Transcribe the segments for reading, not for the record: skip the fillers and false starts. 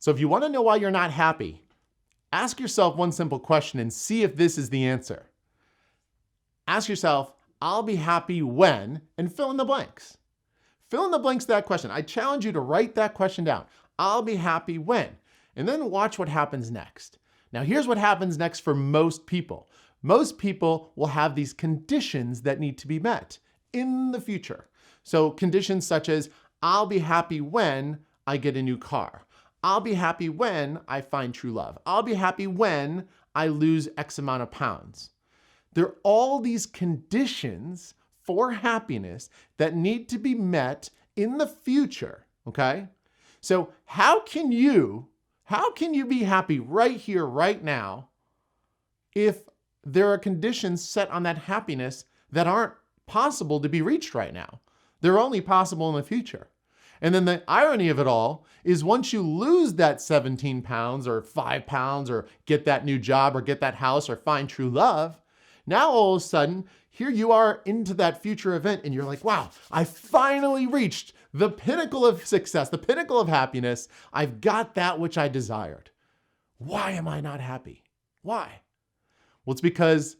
So if you want to know why you're not happy, ask yourself one simple question and see if this is the answer. Ask yourself, I'll be happy when, and fill in the blanks. Fill in the blanks to that question. I challenge you to write that question down. I'll be happy when, and then watch what happens next. Now, here's what happens next for most people. Most people will have these conditions that need to be met in the future. So conditions such as, I'll be happy when I get a new car. I'll be happy when I find true love. I'll be happy when I lose X amount of pounds. There are all these conditions for happiness that need to be met in the future, okay? So how can you be happy right here, right now, if there are conditions set on that happiness that aren't possible to be reached right now? They're only possible in the future. And then the irony of it all is once you lose that 17 pounds or 5 pounds or get that new job or get that house or find true love, now all of a sudden, here you are into that future event and you're like, wow, I finally reached the pinnacle of success, the pinnacle of happiness. I've got that which I desired. Why am I not happy? Why? Well, it's because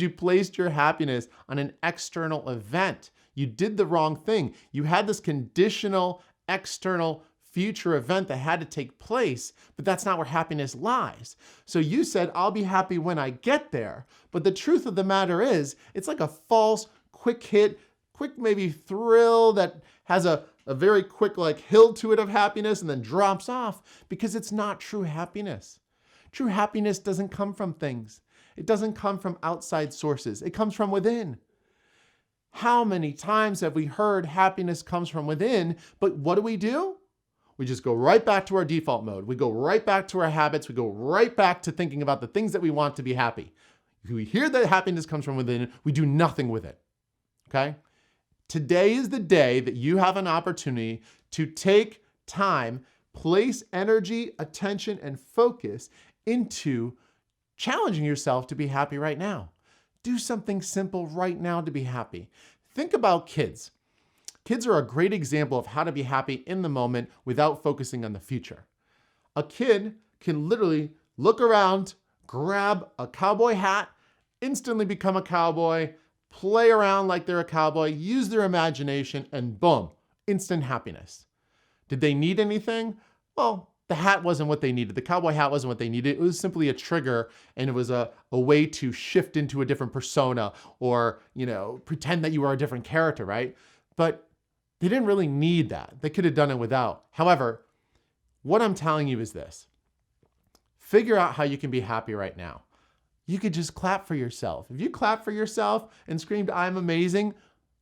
you placed your happiness on an external event. You did the wrong thing. You had this conditional external future event that had to take place, but that's not where happiness lies. So you said, I'll be happy when I get there. But the truth of the matter is, it's like a false, quick hit, quick maybe thrill that has a very quick like hill to it of happiness and then drops off because it's not true happiness. True happiness doesn't come from things. It doesn't come from outside sources. It comes from within. How many times have we heard happiness comes from within, but what do? We just go right back to our default mode. We go right back to our habits. We go right back to thinking about the things that we want to be happy. We hear that happiness comes from within, we do nothing with it, okay? Today is the day that you have an opportunity to take time, place energy, attention, and focus into challenging yourself to be happy right now. Do something simple right now to be happy. Think about kids. Kids are a great example of how to be happy in the moment without focusing on the future. A kid can literally look around, grab a cowboy hat, instantly become a cowboy, play around like they're a cowboy, use their imagination, and boom, instant happiness. Did they need anything? Well, the hat wasn't what they needed. The cowboy hat wasn't what they needed. It was simply a trigger, and it was a way to shift into a different persona or, pretend that you were a different character, right? But they didn't really need that. They could have done it without. However, what I'm telling you is this. Figure out how you can be happy right now. You could just clap for yourself. If you clap for yourself and screamed, I'm amazing,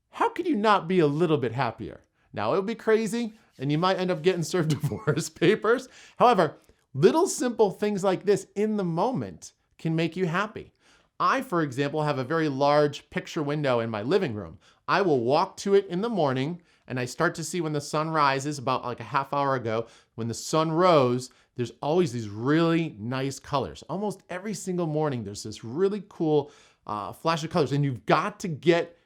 how could you not be a little bit happier? Now, it would be crazy, and you might end up getting served divorce papers. However, little simple things like this in the moment can make you happy. I, for example, have a very large picture window in my living room. I will walk to it in the morning, and I start to see when the sun rises, about like a half hour ago, when the sun rose, there's always these really nice colors. Almost every single morning, there's this really cool flash of colors, and you've got to get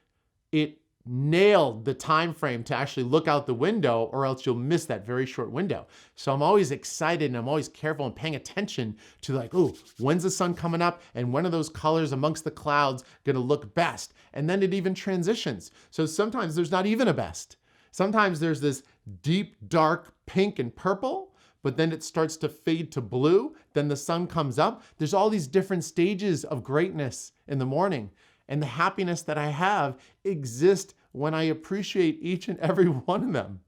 it nailed, the time frame to actually look out the window, or else you'll miss that very short window. So I'm always excited, and I'm always careful and paying attention to like, oh, when's the sun coming up, and when are those colors amongst the clouds gonna look best? And then it even transitions. So sometimes there's not even a best. Sometimes there's this deep, dark pink and purple, but then it starts to fade to blue. Then the sun comes up. There's all these different stages of greatness in the morning. And the happiness that I have exists when I appreciate each and every one of them.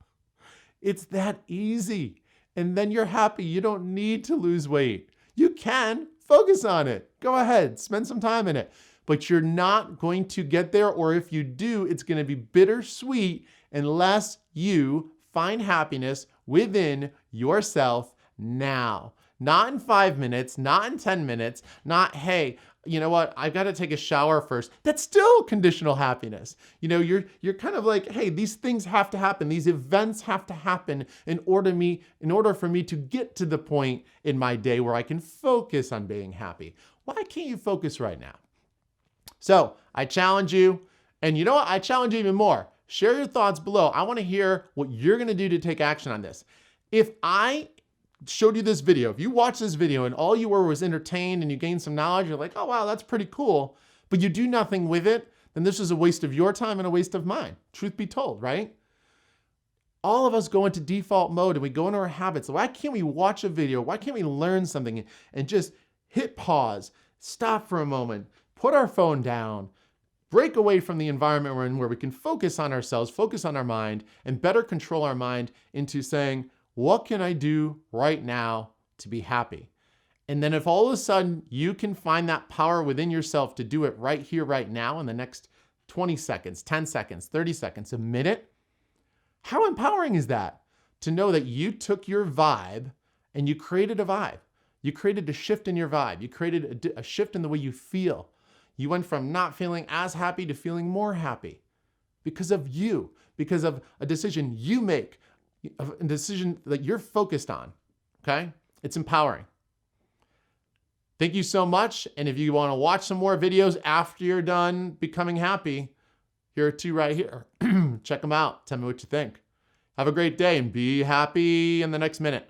It's that easy. And then you're happy. You don't need to lose weight. You can focus on it. Go ahead, spend some time in it. But you're not going to get there, or if you do, it's going to be bittersweet unless you find happiness within yourself now. Not in 5 minutes, not in 10 minutes, not, hey, you know what, I've got to take a shower first. That's still conditional happiness. You're kind of like, hey, these things have to happen. These events have to happen in order for me to get to the point in my day where I can focus on being happy. Why can't you focus right now? So I challenge you, and you know what? I challenge you even more. Share your thoughts below. I want to hear what you're going to do to take action on this. If I showed you this video, if you watch this video and all you were was entertained and you gained some knowledge, you're like, oh, wow, that's pretty cool, but you do nothing with it, then this is a waste of your time and a waste of mine. Truth be told, right? All of us go into default mode and we go into our habits. Why can't we watch a video? Why can't we learn something and just hit pause, stop for a moment, put our phone down, break away from the environment we're in where we can focus on ourselves, focus on our mind, and better control our mind into saying, what can I do right now to be happy? And then if all of a sudden you can find that power within yourself to do it right here, right now, in the next 20 seconds, 10 seconds, 30 seconds, a minute, how empowering is that? To know that you took your vibe and you created a vibe. You created a shift in your vibe. You created a shift in the way you feel. You went from not feeling as happy to feeling more happy because of you, because of a decision you make, a decision that you're focused on, okay? It's empowering. Thank you so much. And if you want to watch some more videos after you're done becoming happy, here are 2 right here. Check them out. Tell me what you think. Have a great day and be happy in the next minute.